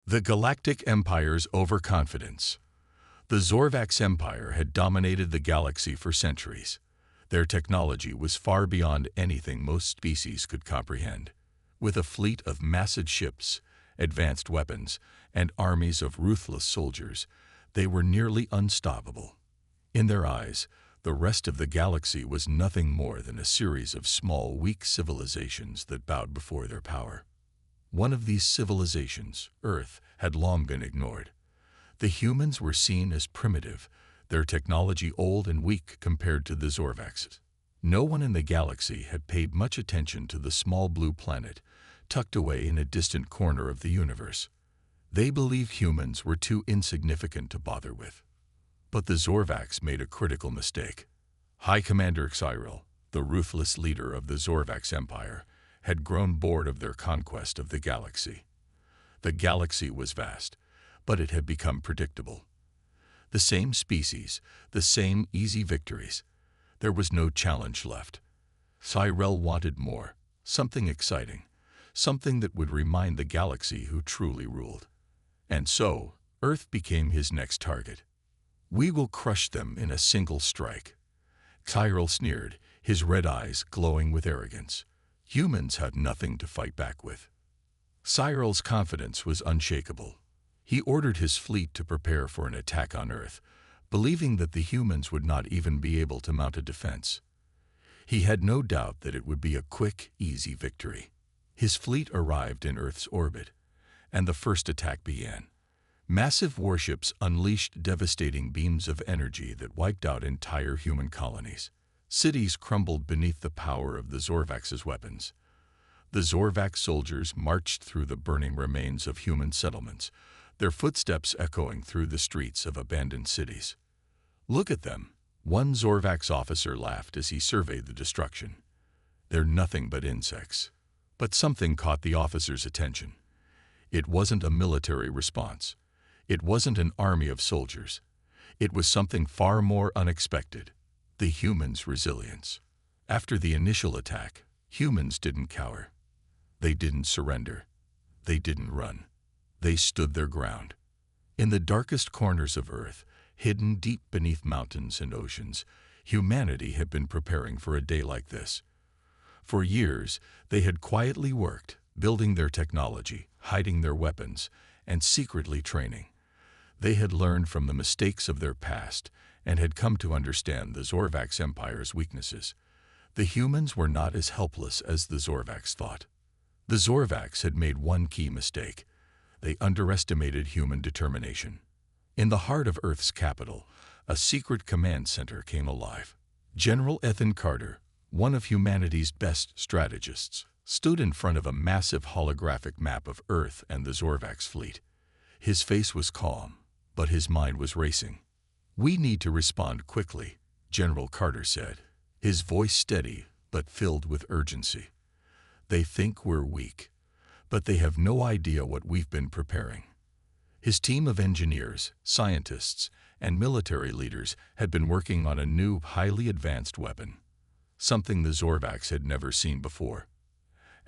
The Galactic Empire's overconfidence. The Zorvax Empire had dominated the galaxy for centuries. Their technology was far beyond anything most species could comprehend. With a fleet of massive ships, advanced weapons, and armies of ruthless soldiers, they were nearly unstoppable. In their eyes, the rest of the galaxy was nothing more than a series of small, weak civilizations that bowed before their power. One of these civilizations, Earth, had long been ignored. The humans were seen as primitive, their technology old and weak compared to the Zorvax's. No one in the galaxy had paid much attention to the small blue planet, tucked away in a distant corner of the universe. They believed humans were too insignificant to bother with. But the Zorvax made a critical mistake. High Commander Cyril, the ruthless leader of the Zorvax Empire, had grown bored of their conquest of the galaxy. The galaxy was vast, but it had become predictable. The same species, the same easy victories. There was no challenge left. Cyril wanted more, something exciting, something that would remind the galaxy who truly ruled. And so, Earth became his next target. "We will crush them in a single strike." Cyril sneered, his red eyes glowing with arrogance. Humans had nothing to fight back with. Cyril's confidence was unshakable. He ordered his fleet to prepare for an attack on Earth, believing that the humans would not even be able to mount a defense. He had no doubt that it would be a quick, easy victory. His fleet arrived in Earth's orbit, and the first attack began. Massive warships unleashed devastating beams of energy that wiped out entire human colonies. Cities crumbled beneath the power of the Zorvax's weapons. The Zorvax soldiers marched through the burning remains of human settlements, their footsteps echoing through the streets of abandoned cities. "Look at them," one Zorvax officer laughed as he surveyed the destruction. "They're nothing but insects." But something caught the officer's attention. It wasn't a military response. It wasn't an army of soldiers. It was something far more unexpected: the humans' resilience. After the initial attack, humans didn't cower. They didn't surrender. They didn't run. They stood their ground. In the darkest corners of Earth, hidden deep beneath mountains and oceans, humanity had been preparing for a day like this. For years, they had quietly worked, building their technology, hiding their weapons, and secretly training. They had learned from the mistakes of their past and had come to understand the Zorvax Empire's weaknesses. The humans were not as helpless as the Zorvax thought. The Zorvax had made one key mistake. They underestimated human determination. In the heart of Earth's capital, a secret command center came alive. General Ethan Carter, one of humanity's best strategists, stood in front of a massive holographic map of Earth and the Zorvax fleet. His face was calm, but his mind was racing. "We need to respond quickly," General Carter said, his voice steady but filled with urgency. "They think we're weak, but they have no idea what we've been preparing." His team of engineers, scientists, and military leaders had been working on a new, highly advanced weapon, something the Zorvax had never seen before.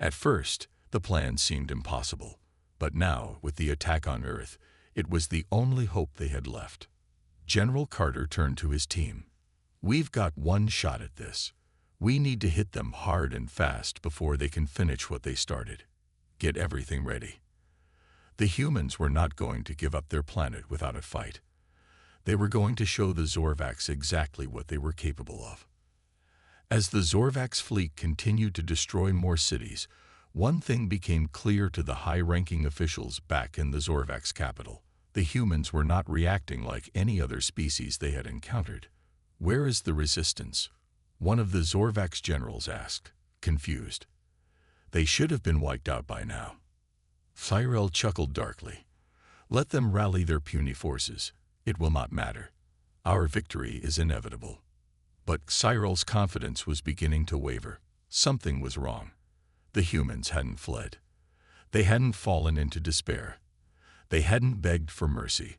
At first, the plan seemed impossible, but now, with the attack on Earth, it was the only hope they had left. General Carter turned to his team. "We've got one shot at this. We need to hit them hard and fast before they can finish what they started. Get everything ready." The humans were not going to give up their planet without a fight. They were going to show the Zorvax exactly what they were capable of. As the Zorvax fleet continued to destroy more cities, one thing became clear to the high-ranking officials back in the Zorvax capital. The humans were not reacting like any other species they had encountered. "Where is the resistance?" one of the Zorvax generals asked, confused. "They should have been wiped out by now." Cyril chuckled darkly. "Let them rally their puny forces. It will not matter. Our victory is inevitable." But Cyril's confidence was beginning to waver. Something was wrong. The humans hadn't fled. They hadn't fallen into despair. They hadn't begged for mercy.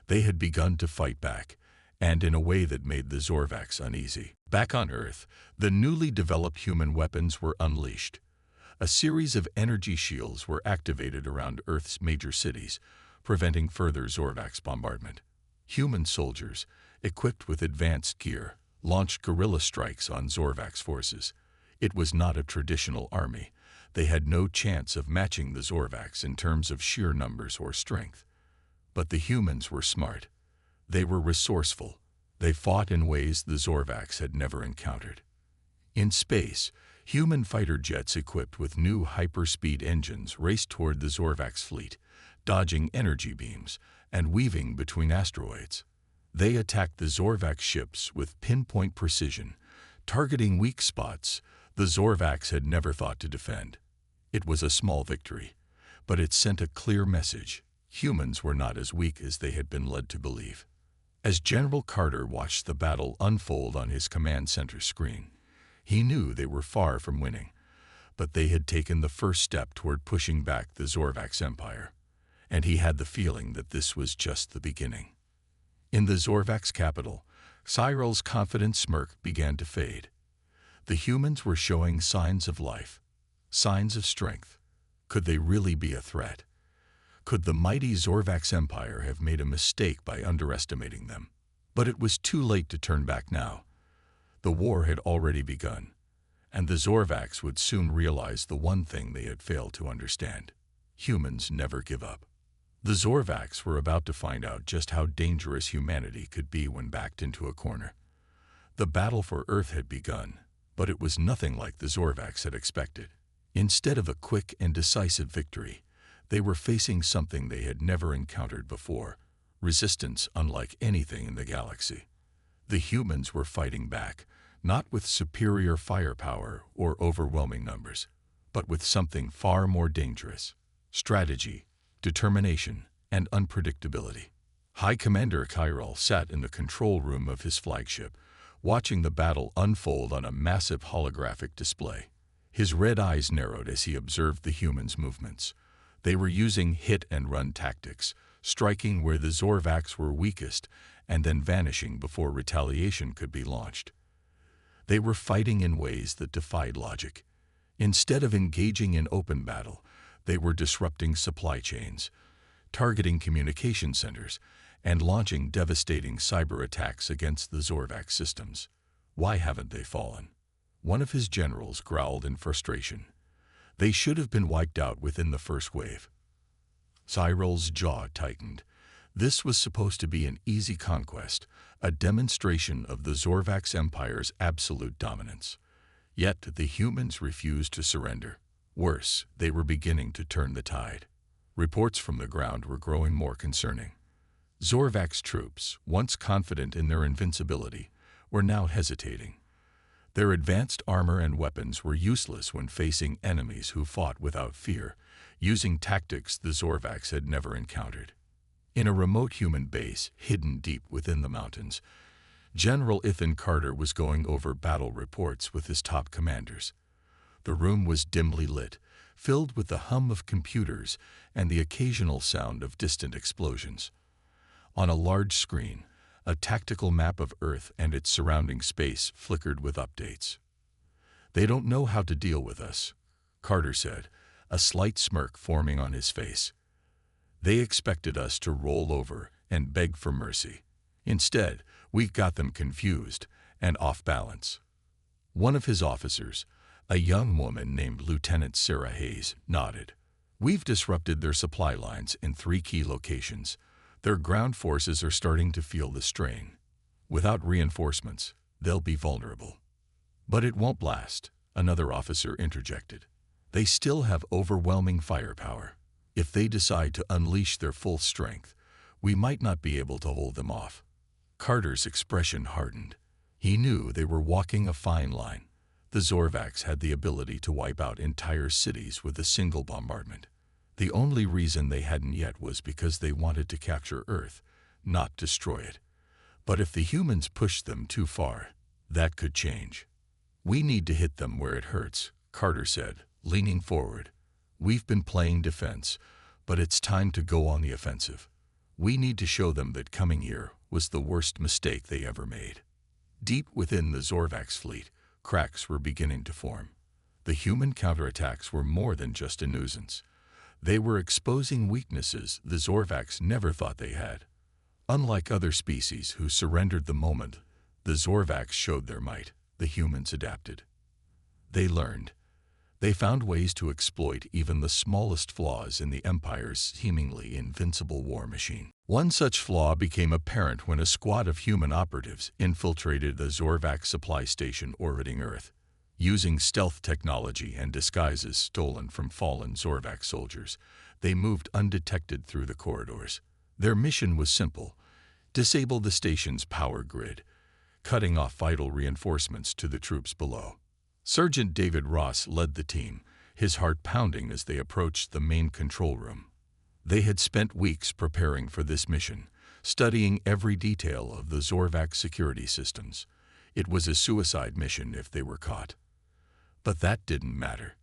They had begun to fight back, and in a way that made the Zorvax uneasy. Back on Earth, the newly developed human weapons were unleashed. A series of energy shields were activated around Earth's major cities, preventing further Zorvax bombardment. Human soldiers, equipped with advanced gear, launched guerrilla strikes on Zorvax forces. It was not a traditional army. They had no chance of matching the Zorvax in terms of sheer numbers or strength. But the humans were smart. They were resourceful. They fought in ways the Zorvax had never encountered. In space, human fighter jets equipped with new hyperspeed engines raced toward the Zorvax fleet, dodging energy beams and weaving between asteroids. They attacked the Zorvax ships with pinpoint precision, targeting weak spots the Zorvax had never thought to defend. It was a small victory, but it sent a clear message. Humans were not as weak as they had been led to believe. As General Carter watched the battle unfold on his command center screen, he knew they were far from winning, but they had taken the first step toward pushing back the Zorvax Empire, and he had the feeling that this was just the beginning. In the Zorvax capital, Cyril's confident smirk began to fade. The humans were showing signs of life, signs of strength. Could they really be a threat? Could the mighty Zorvax Empire have made a mistake by underestimating them? But it was too late to turn back now. The war had already begun, and the Zorvax would soon realize the one thing they had failed to understand. Humans never give up. The Zorvax were about to find out just how dangerous humanity could be when backed into a corner. The battle for Earth had begun, but it was nothing like the Zorvax had expected. Instead of a quick and decisive victory, they were facing something they had never encountered before, resistance unlike anything in the galaxy. The humans were fighting back, not with superior firepower or overwhelming numbers, but with something far more dangerous: strategy, determination, and unpredictability. High Commander Kyril sat in the control room of his flagship, watching the battle unfold on a massive holographic display. His red eyes narrowed as he observed the humans' movements. They were using hit-and-run tactics, striking where the Zorvax were weakest and then vanishing before retaliation could be launched. They were fighting in ways that defied logic. Instead of engaging in open battle, they were disrupting supply chains, targeting communication centers, and launching devastating cyber attacks against the Zorvax systems. Why haven't they fallen? One of his generals growled in frustration. They should have been wiped out within the first wave. Cyril's jaw tightened. This was supposed to be an easy conquest, a demonstration of the Zorvax Empire's absolute dominance. Yet the humans refused to surrender. Worse, they were beginning to turn the tide. Reports from the ground were growing more concerning. Zorvax troops, once confident in their invincibility, were now hesitating. Their advanced armor and weapons were useless when facing enemies who fought without fear, using tactics the Zorvax had never encountered. In a remote human base hidden deep within the mountains, General Ethan Carter was going over battle reports with his top commanders. The room was dimly lit, filled with the hum of computers and the occasional sound of distant explosions. On a large screen, a tactical map of Earth and its surrounding space flickered with updates. "They don't know how to deal with us," Carter said, a slight smirk forming on his face. "They expected us to roll over and beg for mercy. Instead, we got them confused and off balance." One of his officers, a young woman named Lieutenant Sarah Hayes, nodded. "We've disrupted their supply lines in 3 key locations. Their ground forces are starting to feel the strain. Without reinforcements, they'll be vulnerable." "But it won't last," another officer interjected. "They still have overwhelming firepower. If they decide to unleash their full strength, we might not be able to hold them off." Carter's expression hardened. He knew they were walking a fine line. The Zorvax had the ability to wipe out entire cities with a single bombardment. The only reason they hadn't yet was because they wanted to capture Earth, not destroy it. But if the humans pushed them too far, that could change. "We need to hit them where it hurts," Carter said, leaning forward. "We've been playing defense, but it's time to go on the offensive. We need to show them that coming here was the worst mistake they ever made." Deep within the Zorvax fleet, cracks were beginning to form. The human counterattacks were more than just a nuisance. They were exposing weaknesses the Zorvacs never thought they had. Unlike other species who surrendered the moment the Zorvacs showed their might, the humans adapted. They learned. They found ways to exploit even the smallest flaws in the Empire's seemingly invincible war machine. One such flaw became apparent when a squad of human operatives infiltrated the Zorvac supply station orbiting Earth. Using stealth technology and disguises stolen from fallen Zorvac soldiers, they moved undetected through the corridors. Their mission was simple: disable the station's power grid, cutting off vital reinforcements to the troops below. Sergeant David Ross led the team, his heart pounding as they approached the main control room. They had spent weeks preparing for this mission, studying every detail of the Zorvac security systems. It was a suicide mission if they were caught. But that didn't matter.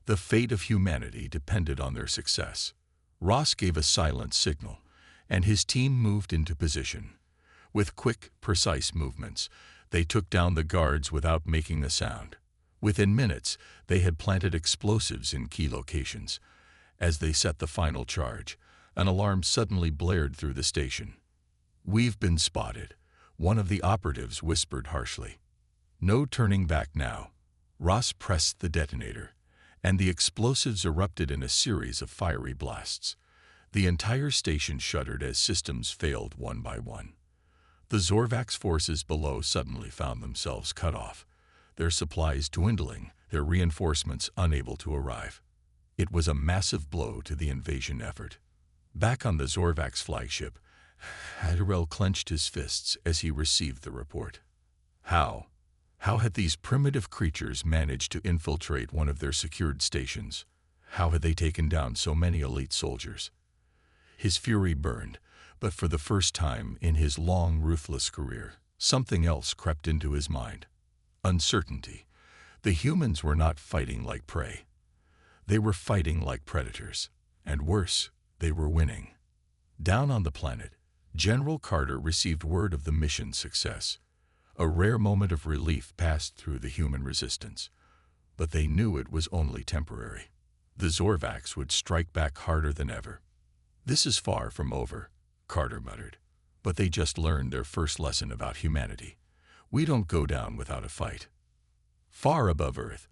The fate of humanity depended on their success. Ross gave a silent signal, and his team moved into position. With quick, precise movements, they took down the guards without making a sound. Within minutes, they had planted explosives in key locations. As they set the final charge, an alarm suddenly blared through the station. "We've been spotted," one of the operatives whispered harshly. No turning back now. Ross pressed the detonator, and the explosives erupted in a series of fiery blasts. The entire station shuddered as systems failed one by one. The Zorvac's forces below suddenly found themselves cut off, their supplies dwindling, their reinforcements unable to arrive. It was a massive blow to the invasion effort. Back on the Zorvac's flagship, Adderell clenched his fists as he received the report. How had these primitive creatures managed to infiltrate one of their secured stations? How had they taken down so many elite soldiers? His fury burned, but for the first time in his long, ruthless career, something else crept into his mind. Uncertainty. The humans were not fighting like prey. They were fighting like predators. And worse, they were winning. Down on the planet, General Carter received word of the mission's success. A rare moment of relief passed through the human resistance. But they knew it was only temporary. The Zorvacs would strike back harder than ever. "This is far from over," Carter muttered. "But they just learned their first lesson about humanity. We don't go down without a fight." Far above Earth,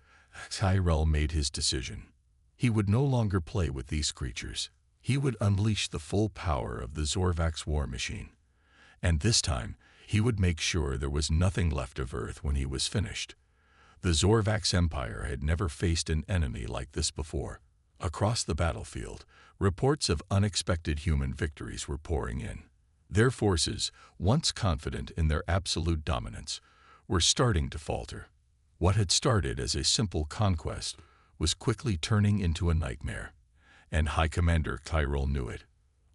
Tyrell made his decision. He would no longer play with these creatures. He would unleash the full power of the Zorvac's war machine. And this time, he would make sure there was nothing left of Earth when he was finished. The Zorvac's empire had never faced an enemy like this before. Across the battlefield, reports of unexpected human victories were pouring in. Their forces, once confident in their absolute dominance, were starting to falter. What had started as a simple conquest was quickly turning into a nightmare, and High Commander Tyrell knew it.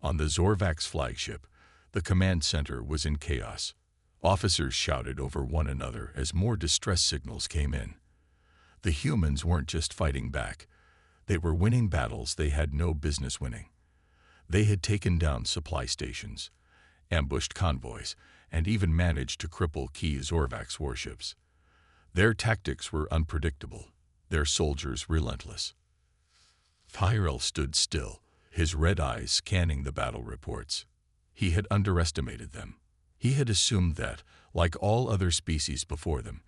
On the Zorvac's flagship, the command center was in chaos. Officers shouted over one another as more distress signals came in. The humans weren't just fighting back. They were winning battles they had no business winning. They had taken down supply stations, ambushed convoys, and even managed to cripple key Zorvac's warships. Their tactics were unpredictable, their soldiers relentless. Tyrell stood still, his red eyes scanning the battle reports. He had underestimated them. He had assumed that, like all other species before them,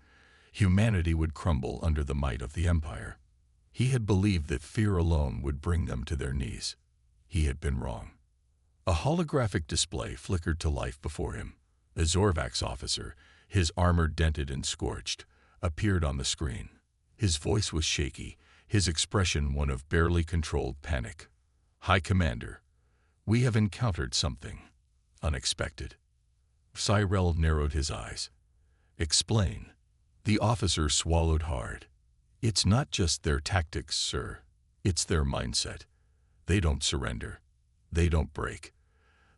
humanity would crumble under the might of the Empire. He had believed that fear alone would bring them to their knees. He had been wrong. A holographic display flickered to life before him. A Zorvac's officer, his armor dented and scorched, appeared on the screen. His voice was shaky, his expression one of barely controlled panic. "High Commander, we have encountered something unexpected." Tyrell narrowed his eyes. "Explain." The officer swallowed hard. "It's not just their tactics, sir. It's their mindset. They don't surrender. They don't break.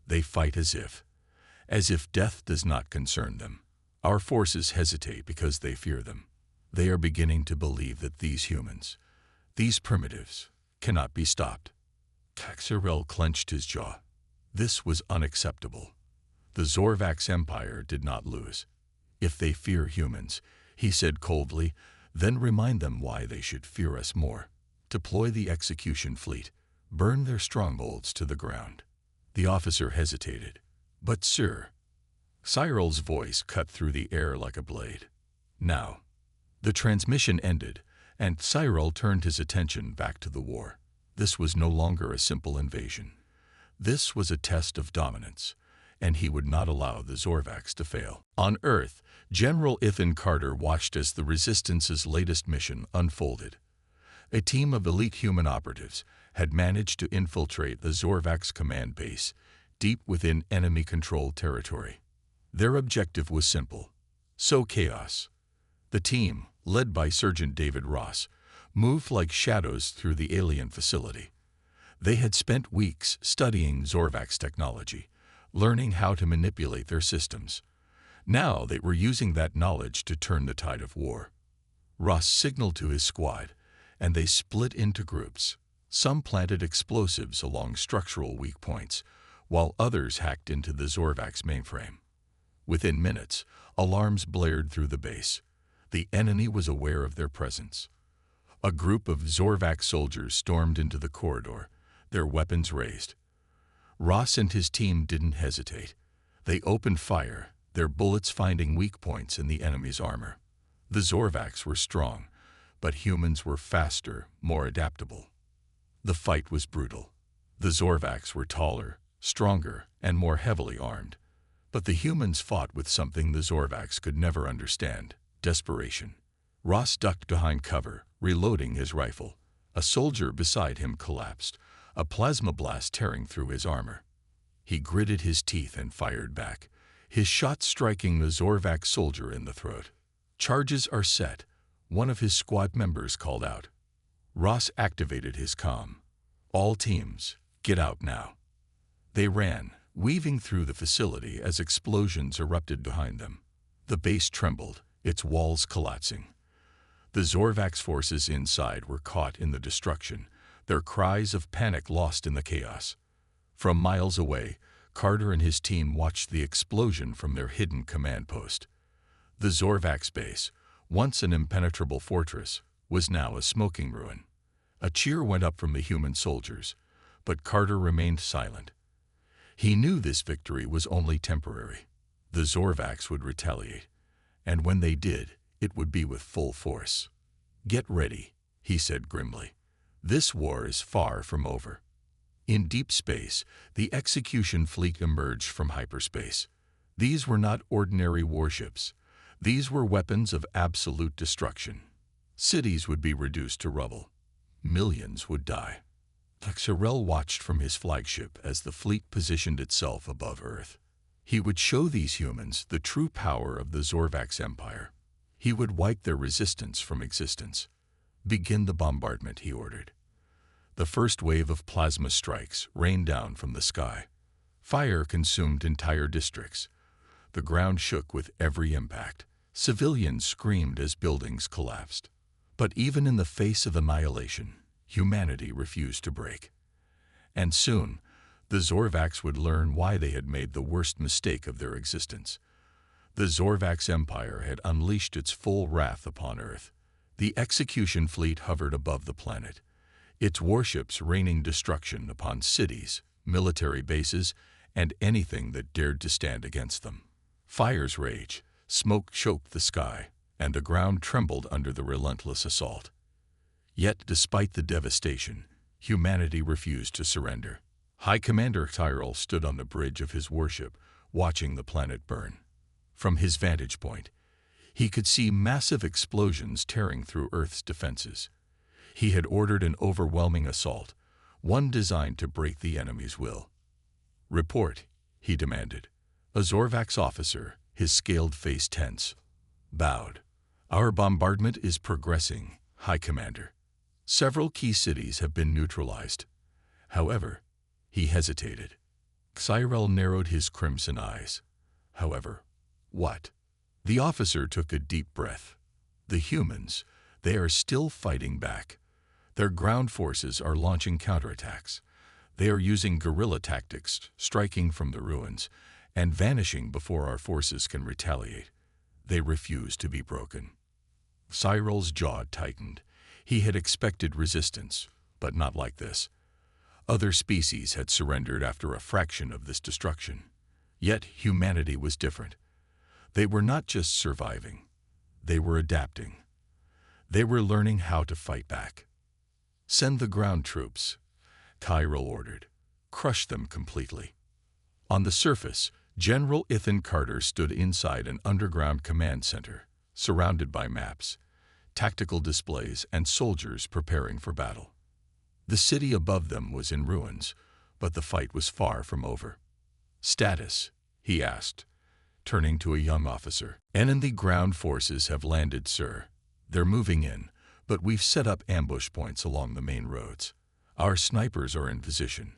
They fight as if death does not concern them. Our forces hesitate because they fear them. They are beginning to believe that these humans, these primitives, cannot be stopped." Tyrell clenched his jaw. This was unacceptable. The Zorvac's empire did not lose. "If they fear humans," he said coldly, "then remind them why they should fear us more. Deploy the execution fleet. burn their strongholds to the ground. The officer hesitated. "But, sir," Cyril's voice cut through the air like a blade. Now, the transmission ended, and Cyril turned his attention back to the war. This was no longer a simple invasion. This was a test of dominance, and he would not allow the Zorvacs to fail. On Earth, General Ethan Carter watched as the Resistance's latest mission unfolded. A team of elite human operatives had managed to infiltrate the Zorvacs command base deep within enemy-controlled territory. Their objective was simple: sow chaos. The team, led by Sergeant David Ross, moved like shadows through the alien facility. They had spent weeks studying Zorvacs technology, learning how to manipulate their systems. Now they were using that knowledge to turn the tide of war. Ross signaled to his squad, and they split into groups. Some planted explosives along structural weak points, while others hacked into the Zorvacs mainframe. Within minutes, alarms blared through the base. The enemy was aware of their presence. A group of Zorvac soldiers stormed into the corridor, their weapons raised. Ross and his team didn't hesitate. They opened fire, their bullets finding weak points in the enemy's armor. The Zorvacs were strong, but humans were faster, more adaptable. The fight was brutal. The Zorvacs were taller, stronger, and more heavily armed. But the humans fought with something the Zorvacs could never understand: desperation. Ross ducked behind cover, reloading his rifle. A soldier beside him collapsed, a plasma blast tearing through his armor. He gritted his teeth and fired back, his shot striking the Zorvac soldier in the throat. "Charges are set," one of his squad members called out. Ross activated his comm. "All teams, get out now." They ran, weaving through the facility as explosions erupted behind them. The base trembled, its walls collapsing. The Zorvacs forces inside were caught in the destruction, their cries of panic lost in the chaos. From miles away, Carter and his team watched the explosion from their hidden command post. The Zorvacs base, once an impenetrable fortress, was now a smoking ruin. A cheer went up from the human soldiers, but Carter remained silent. He knew this victory was only temporary. The Zorvacs would retaliate, and when they did, it would be with full force. "Get ready," he said grimly. "This war is far from over." In deep space, the execution fleet emerged from hyperspace. These were not ordinary warships. These were weapons of absolute destruction. Cities would be reduced to rubble. Millions would die. Cyril watched from his flagship as the fleet positioned itself above Earth. He would show these humans the true power of the Zorvacs Empire. He would wipe their resistance from existence. "Begin the bombardment," he ordered. The first wave of plasma strikes rained down from the sky. Fire consumed entire districts. The ground shook with every impact. Civilians screamed as buildings collapsed. But even in the face of annihilation, humanity refused to break. And soon, the Zorvacs would learn why they had made the worst mistake of their existence. The Zorvacs Empire had unleashed its full wrath upon Earth. The execution fleet hovered above the planet, its warships raining destruction upon cities, military bases, and anything that dared to stand against them. Fires raged, smoke choked the sky, and the ground trembled under the relentless assault. Yet, despite the devastation, humanity refused to surrender. High Commander Cyril stood on the bridge of his warship, watching the planet burn. From his vantage point, he could see massive explosions tearing through Earth's defenses. He had ordered an overwhelming assault, one designed to break the enemy's will. "Report," he demanded. A Zorvacs officer, his scaled face tense, bowed. "Our bombardment is progressing, High Commander. Several key cities have been neutralized." However, he hesitated. Cyril narrowed his crimson eyes. "However, what?" The officer took a deep breath. "The humans, they are still fighting back. Their ground forces are launching counterattacks. They are using guerrilla tactics, striking from the ruins, and vanishing before our forces can retaliate. They refuse to be broken." Cyril's jaw tightened. He had expected resistance, but not like this. Other species had surrendered after a fraction of this destruction. Yet humanity was different. They were not just surviving. They were adapting. They were learning how to fight back. "Send the ground troops," Tyrell ordered. "Crush them completely." On the surface, General Ethan Carter stood inside an underground command center, surrounded by maps, tactical displays, and soldiers preparing for battle. The city above them was in ruins, but the fight was far from over. "Status?" he asked, turning to a young officer. "Enemy ground forces have landed, sir. They're moving in, but we've set up ambush points along the main roads. Our snipers are in position.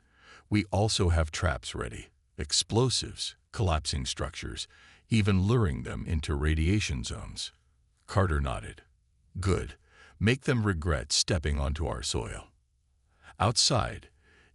We also have traps ready, explosives, collapsing structures, even luring them into radiation zones." Carter nodded. "Good. Make them regret stepping onto our soil." Outside,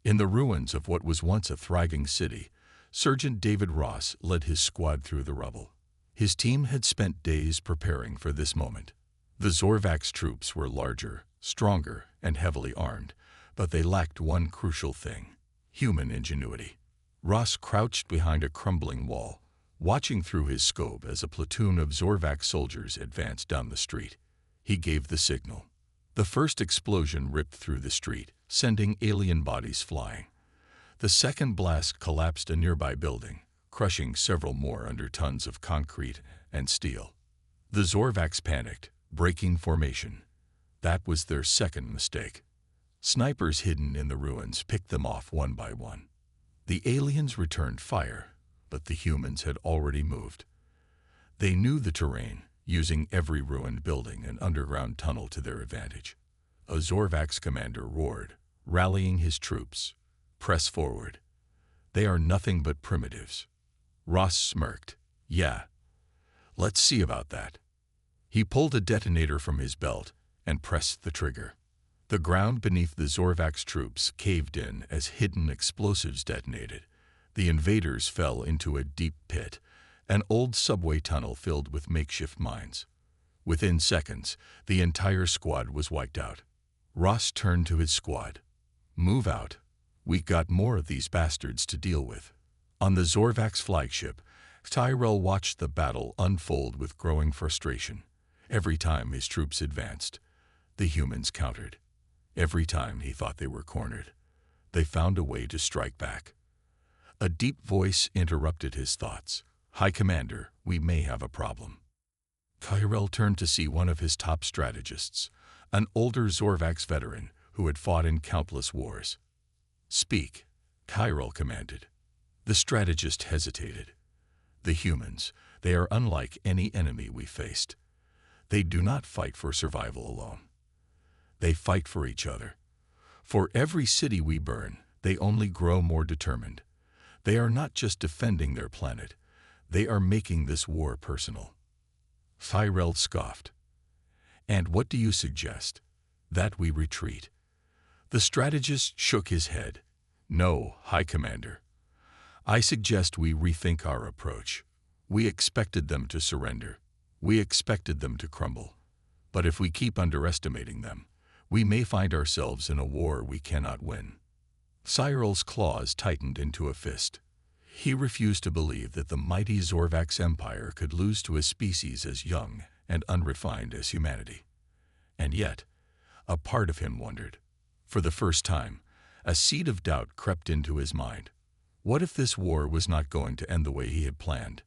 in the ruins of what was once a thriving city, Sergeant David Ross led his squad through the rubble. His team had spent days preparing for this moment. The Zorvax troops were larger, stronger, and heavily armed, but they lacked one crucial thing: human ingenuity. Ross crouched behind a crumbling wall, watching through his scope as a platoon of Zorvax soldiers advanced down the street. He gave the signal. The first explosion ripped through the street, sending alien bodies flying. The second blast collapsed a nearby building, crushing several more under tons of concrete and steel. The Zorvax panicked, breaking formation. That was their second mistake. Snipers hidden in the ruins picked them off one by one. The aliens returned fire, but the humans had already moved. They knew the terrain, using every ruined building and underground tunnel to their advantage. A Zorvax commander roared, rallying his troops. "Press forward. They are nothing but primitives." Ross smirked. "Yeah, let's see about that." He pulled a detonator from his belt and pressed the trigger. The ground beneath the Zorvax troops caved in as hidden explosives detonated. The invaders fell into a deep pit, an old subway tunnel filled with makeshift mines. Within seconds, the entire squad was wiped out. Ross turned to his squad. "Move out. We got more of these bastards to deal with." On the Zorvax flagship, Tyrell watched the battle unfold with growing frustration. Every time his troops advanced, the humans countered. Every time he thought they were cornered, they found a way to strike back. A deep voice interrupted his thoughts. "High Commander, we may have a problem." Tyrell turned to see one of his top strategists, an older Zorvax veteran who had fought in countless wars. "Speak," Tyrell commanded. The strategist hesitated. "The humans, they are unlike any enemy we faced. They do not fight for survival alone. They fight for each other. For every city we burn, they only grow more determined. They are not just defending their planet, they are making this war personal." Tyrell scoffed. "And what do you suggest? That we retreat?" The strategist shook his head. "No, High Commander. I suggest we rethink our approach. We expected them to surrender. We expected them to crumble. But if we keep underestimating them, we may find ourselves in a war we cannot win." Tyrell's claws tightened into a fist. He refused to believe that the mighty Zorvax Empire could lose to a species as young and unrefined as humanity. And yet, a part of him wondered. For the first time, a seed of doubt crept into his mind. What if this war was not going to end the way he had planned?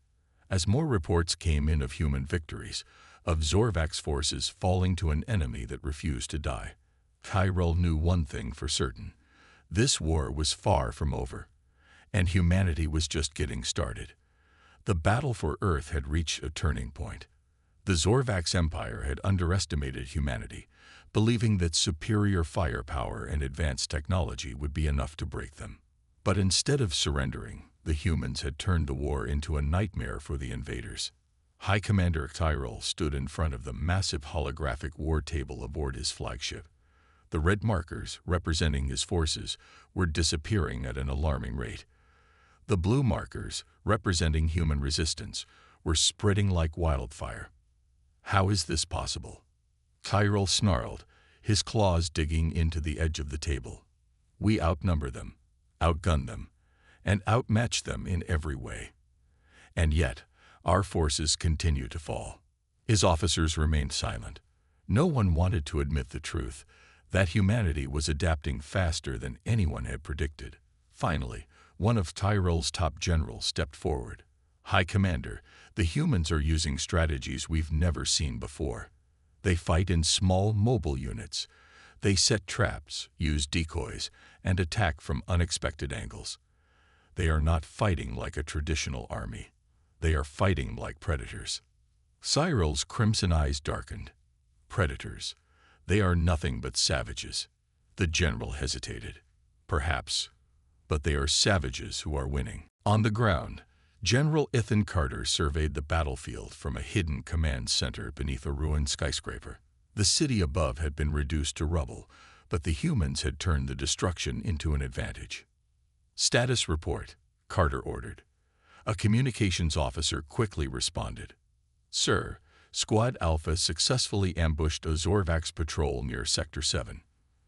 As more reports came in of human victories, of Zorvax forces falling to an enemy that refused to die, Tyrell knew one thing for certain. This war was far from over, and humanity was just getting started. The battle for Earth had reached a turning point. The Zorvax Empire had underestimated humanity, believing that superior firepower and advanced technology would be enough to break them. But instead of surrendering, the humans had turned the war into a nightmare for the invaders. High Commander Tyrell stood in front of the massive holographic war table aboard his flagship. The red markers, representing his forces, were disappearing at an alarming rate. The blue markers, representing human resistance, were spreading like wildfire. "How is this possible?" Tyrell snarled, his claws digging into the edge of the table. We outnumber them, outgun them, and outmatch them in every way. And yet, our forces continue to fall. His officers remained silent. No one wanted to admit the truth, that humanity was adapting faster than anyone had predicted. Finally, one of Tyrell's top generals stepped forward. "High Commander, the humans are using strategies we've never seen before. They fight in small, mobile units. They set traps, use decoys, and attack from unexpected angles. They are not fighting like a traditional army. They are fighting like predators." Cyril's crimson eyes darkened. Predators. They are nothing but savages. The general hesitated. Perhaps, but they are savages who are winning. On the ground, General Ethan Carter surveyed the battlefield from a hidden command center beneath a ruined skyscraper. The city above had been reduced to rubble, but the humans had turned the destruction into an advantage. "Status report," Carter ordered. A communications officer quickly responded. "Sir, Squad Alpha successfully ambushed a Zorvax patrol near Sector 7.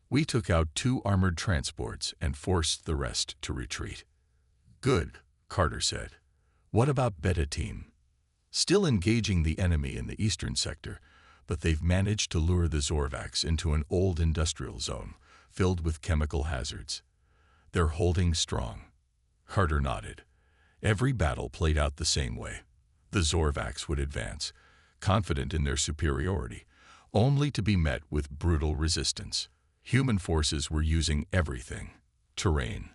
We took out 2 armored transports and forced the rest to retreat." "Good," Carter said. "What about Beta Team?" "Still engaging the enemy in the eastern sector, but they've managed to lure the Zorvax into an old industrial zone filled with chemical hazards. They're holding strong." Carter nodded. Every battle played out the same way. The Zorvax would advance, confident in their superiority, only to be met with brutal resistance. Human forces were using everything: terrain,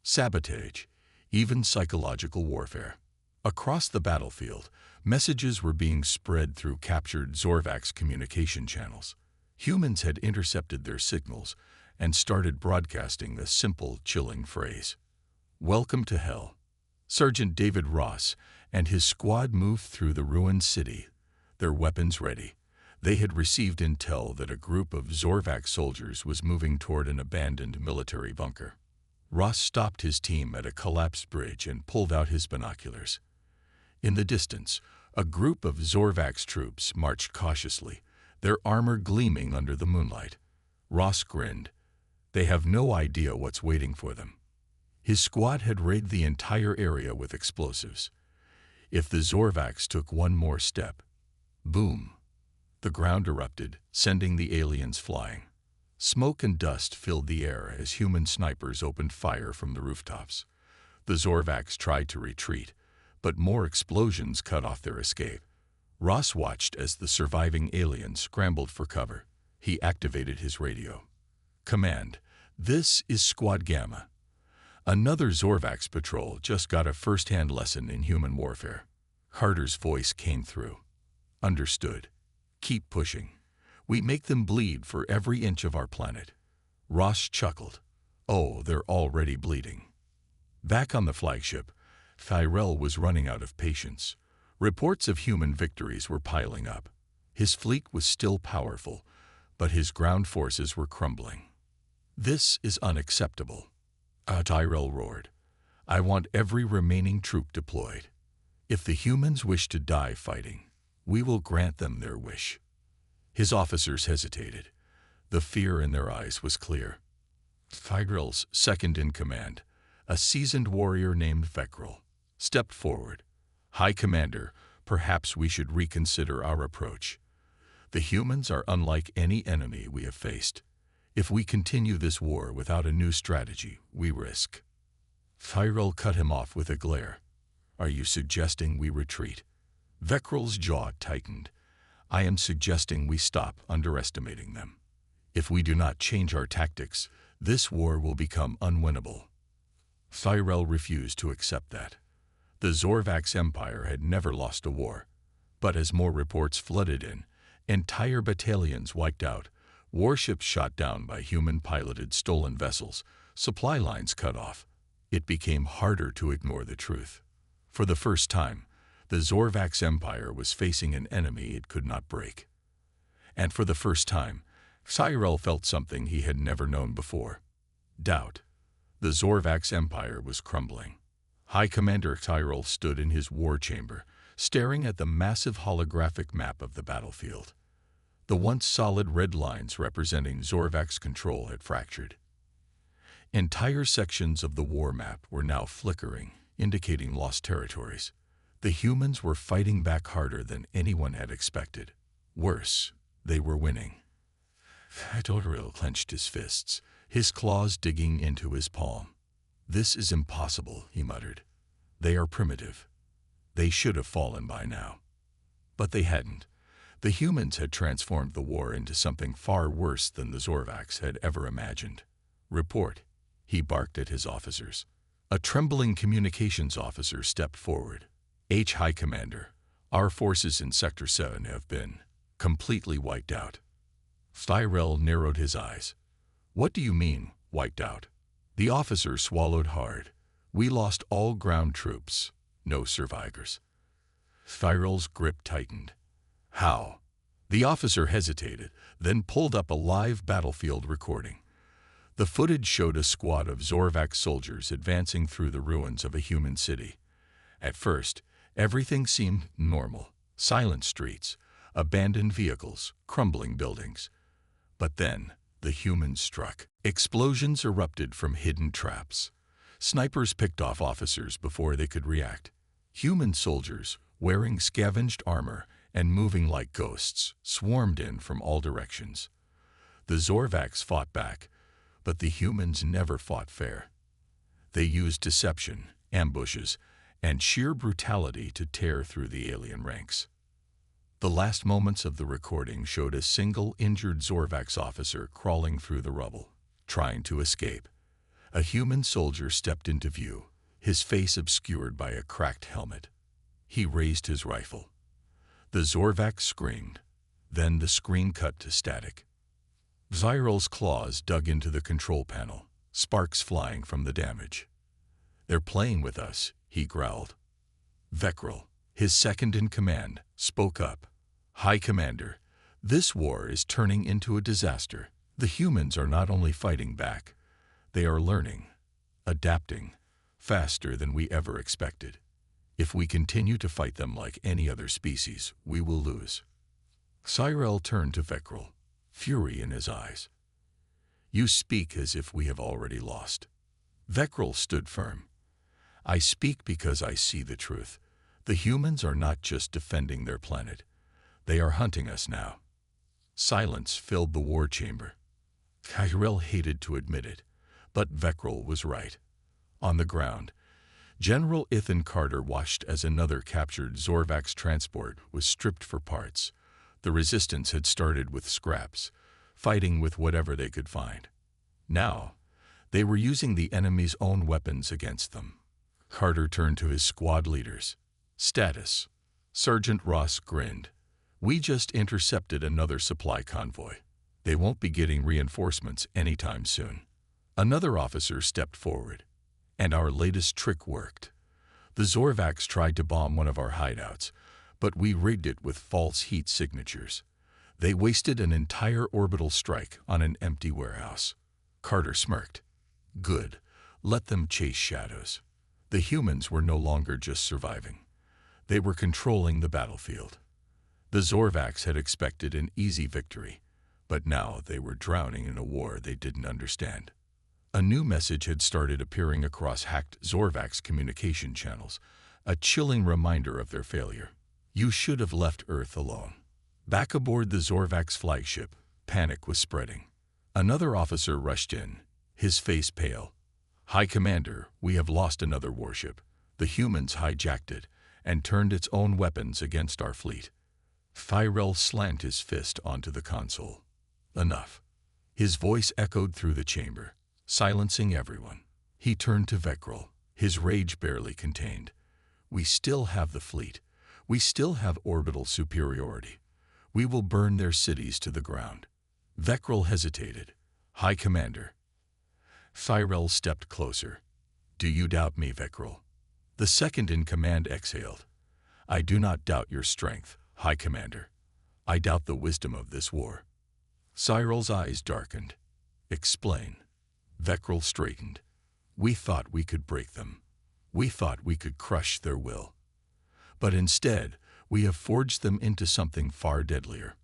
sabotage, even psychological warfare. Across the battlefield, messages were being spread through captured Zorvax communication channels. Humans had intercepted their signals and started broadcasting the simple, chilling phrase, "Welcome to hell." Sergeant David Ross and his squad moved through the ruined city, their weapons ready. They had received intel that a group of Zorvax soldiers was moving toward an abandoned military bunker. Ross stopped his team at a collapsed bridge and pulled out his binoculars. In the distance, a group of Zorvax troops marched cautiously, their armor gleaming under the moonlight. Ross grinned. They have no idea what's waiting for them. His squad had raided the entire area with explosives. If the Zorvax took one more step, boom! The ground erupted, sending the aliens flying. Smoke and dust filled the air as human snipers opened fire from the rooftops. The Zorvax tried to retreat, but more explosions cut off their escape. Ross watched as the surviving aliens scrambled for cover. He activated his radio. "Command, this is Squad Gamma. Another Zorvax patrol just got a first-hand lesson in human warfare." Carter's voice came through. "Understood. Keep pushing. We make them bleed for every inch of our planet." Ross chuckled. "Oh, they're already bleeding." Back on the flagship, Tyrell was running out of patience. Reports of human victories were piling up. His fleet was still powerful, but his ground forces were crumbling. "This is unacceptable," Tyrell roared. "I want every remaining troop deployed. If the humans wish to die fighting, we will grant them their wish." His officers hesitated. The fear in their eyes was clear. Tyrell's second-in-command, a seasoned warrior named Veckrel, stepped forward. "High Commander, perhaps we should reconsider our approach. The humans are unlike any enemy we have faced. If we continue this war without a new strategy, we risk." Tyrell cut him off with a glare. "Are you suggesting we retreat?" Veckrel's jaw tightened. "I am suggesting we stop underestimating them. If we do not change our tactics, this war will become unwinnable." Tyrell refused to accept that. The Zorvax Empire had never lost a war. But as more reports flooded in, entire battalions wiped out, warships shot down by human-piloted stolen vessels, supply lines cut off, it became harder to ignore the truth. For the first time, the Zorvax Empire was facing an enemy it could not break. And for the first time, Tyrell felt something he had never known before: doubt. The Zorvax Empire was crumbling. High Commander Tyrell stood in his war chamber, staring at the massive holographic map of the battlefield. The once solid red lines representing Zorvax control had fractured. Entire sections of the war map were now flickering, indicating lost territories. The humans were fighting back harder than anyone had expected. Worse, they were winning. Fedoril clenched his fists, his claws digging into his palm. "This is impossible," he muttered. "They are primitive. They should have fallen by now." But they hadn't. The humans had transformed the war into something far worse than the Zorvacs had ever imagined. "Report," he barked at his officers. A trembling communications officer stepped forward. "H. High Commander, our forces in Sector 7 have been completely wiped out." Tyrell narrowed his eyes. "What do you mean, wiped out?" The officer swallowed hard. "We lost all ground troops. No survivors." Tyrell's grip tightened. "How?" The officer hesitated, then pulled up a live battlefield recording. The footage showed a squad of Zorvac soldiers advancing through the ruins of a human city. At first, everything seemed normal. Silent streets, abandoned vehicles, crumbling buildings. But then, the humans struck. Explosions erupted from hidden traps. Snipers picked off officers before they could react. Human soldiers, wearing scavenged armor and moving like ghosts, swarmed in from all directions. The Zorvacs fought back, but the humans never fought fair. They used deception, ambushes, and sheer brutality to tear through the alien ranks. The last moments of the recording showed a single injured Zorvacs officer crawling through the rubble, trying to escape. A human soldier stepped into view, his face obscured by a cracked helmet. He raised his rifle. The Zorvac screamed. Then the screen cut to static. Zyral's claws dug into the control panel, sparks flying from the damage. "They're playing with us," he growled. Vekril, his second in command, spoke up. "High Commander, this war is turning into a disaster. The humans are not only fighting back, they are learning, adapting, faster than we ever expected. If we continue to fight them like any other species, we will lose." Cyril turned to Vekril, fury in his eyes. "You speak as if we have already lost." Vekril stood firm. "I speak because I see the truth. The humans are not just defending their planet. They are hunting us now." Silence filled the war chamber. Cyril hated to admit it, but Vekril was right. On the ground, General Ethan Carter watched as another captured Zorvac's transport was stripped for parts. The resistance had started with scraps, fighting with whatever they could find. Now, they were using the enemy's own weapons against them. Carter turned to his squad leaders. "Status." Sergeant Ross grinned. "We just intercepted another supply convoy. They won't be getting reinforcements anytime soon." Another officer stepped forward. "And our latest trick worked. The Zorvacs tried to bomb one of our hideouts, but we rigged it with false heat signatures. They wasted an entire orbital strike on an empty warehouse." Carter smirked. "Good. Let them chase shadows." The humans were no longer just surviving. They were controlling the battlefield. The Zorvacs had expected an easy victory, but now they were drowning in a war they didn't understand. A new message had started appearing across hacked Zorvacs communication channels, a chilling reminder of their failure. "You should have left Earth alone." Back aboard the Zorvacs flagship, panic was spreading. Another officer rushed in, his face pale. "High Commander, we have lost another warship. The humans hijacked it and turned its own weapons against our fleet." Tyrell slammed his fist onto the console. "Enough." His voice echoed through the chamber, silencing everyone. He turned to Vekril, his rage barely contained. "We still have the fleet. We still have orbital superiority. We will burn their cities to the ground." Vekril hesitated. "High Commander." Tyrell stepped closer. "Do you doubt me, Vekril?" The second in command exhaled. "I do not doubt your strength, High Commander. I doubt the wisdom of this war." Cyril's eyes darkened. "Explain." Vekril straightened. "We thought we could break them. We thought we could crush their will. But instead, we have forged them into something far deadlier.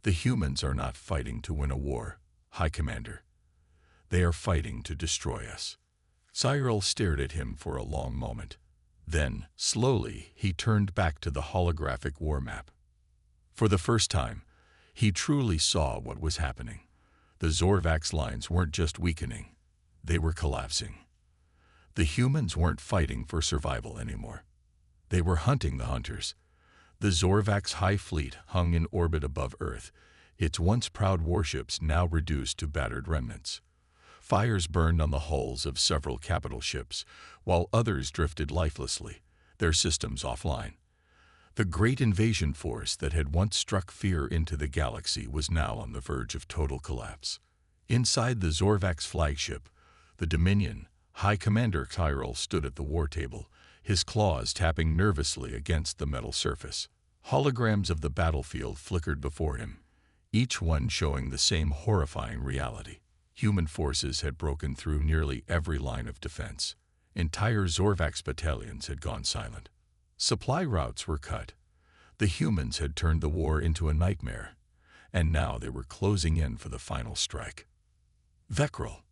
The humans are not fighting to win a war, High Commander. They are fighting to destroy us. Cyril stared at him for a long moment. Then, slowly, he turned back to the holographic war map. For the first time, he truly saw what was happening. The Zorvax lines weren't just weakening, they were collapsing. The humans weren't fighting for survival anymore. They were hunting the hunters. The Zorvax high fleet hung in orbit above Earth, its once proud warships now reduced to battered remnants. Fires burned on the hulls of several capital ships, while others drifted lifelessly, their systems offline. The great invasion force that had once struck fear into the galaxy was now on the verge of total collapse. Inside the Zorvax flagship, the Dominion, High Commander Cyril stood at the war table, his claws tapping nervously against the metal surface. Holograms of the battlefield flickered before him, each one showing the same horrifying reality. Human forces had broken through nearly every line of defense. Entire Zorvax battalions had gone silent. Supply routes were cut. The humans had turned the war into a nightmare, and now they were closing in for the final strike. Vekril,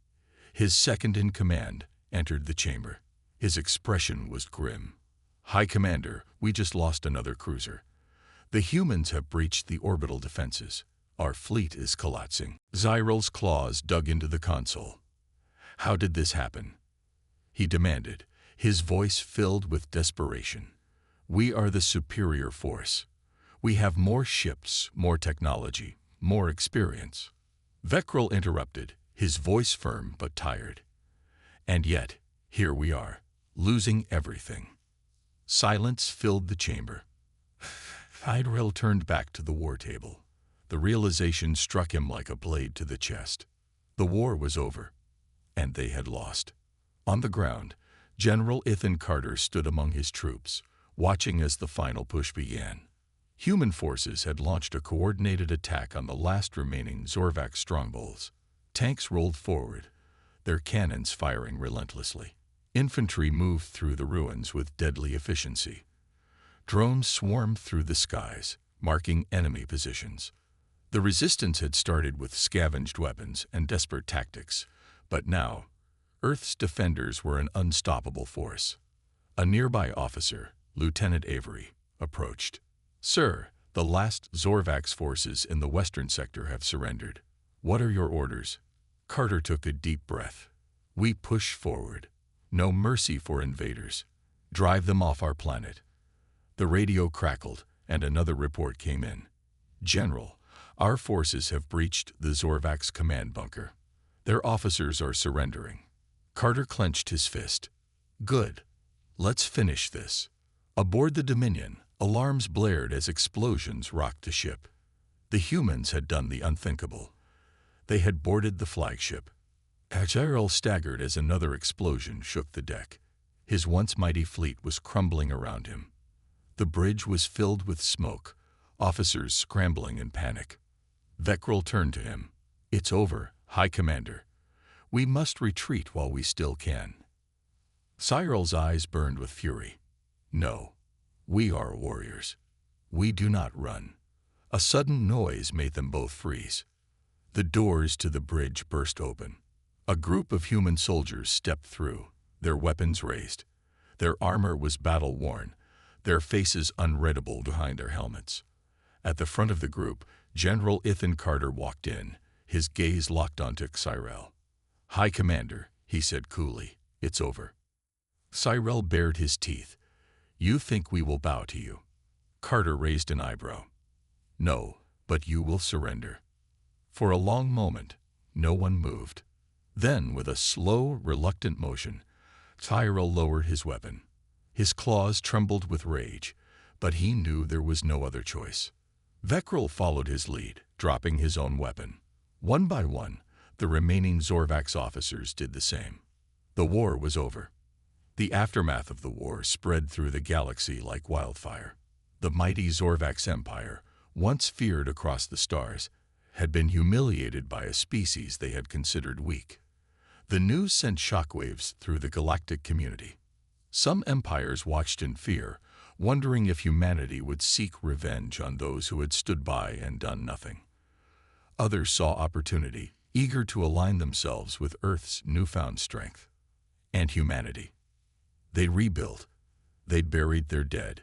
his second in command, entered the chamber. His expression was grim. "High Commander, we just lost another cruiser. The humans have breached the orbital defenses. Our fleet is collapsing." Cyril's claws dug into the console. "How did this happen?" he demanded, his voice filled with desperation. "We are the superior force. We have more ships, more technology, more experience." Vekril interrupted, his voice firm but tired. "And yet, here we are, losing everything." Silence filled the chamber. Cyril turned back to the war table. The realization struck him like a blade to the chest. The war was over, and they had lost. On the ground, General Ethan Carter stood among his troops, watching as the final push began. Human forces had launched a coordinated attack on the last remaining Zorvax strongholds. Tanks rolled forward, their cannons firing relentlessly. Infantry moved through the ruins with deadly efficiency. Drones swarmed through the skies, marking enemy positions. The resistance had started with scavenged weapons and desperate tactics, but now, Earth's defenders were an unstoppable force. A nearby officer, Lieutenant Avery, approached. "Sir, the last Zorvax forces in the western sector have surrendered. What are your orders?" Carter took a deep breath. "We push forward. No mercy for invaders. Drive them off our planet." The radio crackled, and another report came in. "General, our forces have breached the Zorvax command bunker. Their officers are surrendering." Carter clenched his fist. "Good. Let's finish this." Aboard the Dominion, alarms blared as explosions rocked the ship. The humans had done the unthinkable. They had boarded the flagship. Cyril staggered as another explosion shook the deck. His once mighty fleet was crumbling around him. The bridge was filled with smoke, officers scrambling in panic. Vekril turned to him. "It's over, High Commander. We must retreat while we still can." Cyril's eyes burned with fury. "No, we are warriors. We do not run." A sudden noise made them both freeze. The doors to the bridge burst open. A group of human soldiers stepped through, their weapons raised. Their armor was battle-worn, their faces unreadable behind their helmets. At the front of the group, General Ethan Carter walked in, his gaze locked onto Cyril. "High Commander," he said coolly, "it's over." Cyril bared his teeth. "You think we will bow to you?" Carter raised an eyebrow. "No, but you will surrender." For a long moment, no one moved. Then, with a slow, reluctant motion, Cyril lowered his weapon. His claws trembled with rage, but he knew there was no other choice. Vekril followed his lead, dropping his own weapon. One by one, the remaining Zorvax officers did the same. The war was over. The aftermath of the war spread through the galaxy like wildfire. The mighty Zorvax Empire, once feared across the stars, had been humiliated by a species they had considered weak. The news sent shockwaves through the galactic community. Some empires watched in fear, wondering if humanity would seek revenge on those who had stood by and done nothing. Others saw opportunity, eager to align themselves with Earth's newfound strength and humanity. They rebuilt, they buried their dead,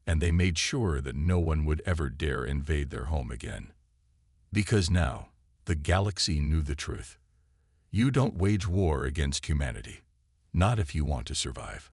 and they made sure that no one would ever dare invade their home again. Because now, the galaxy knew the truth. You don't wage war against humanity, not if you want to survive.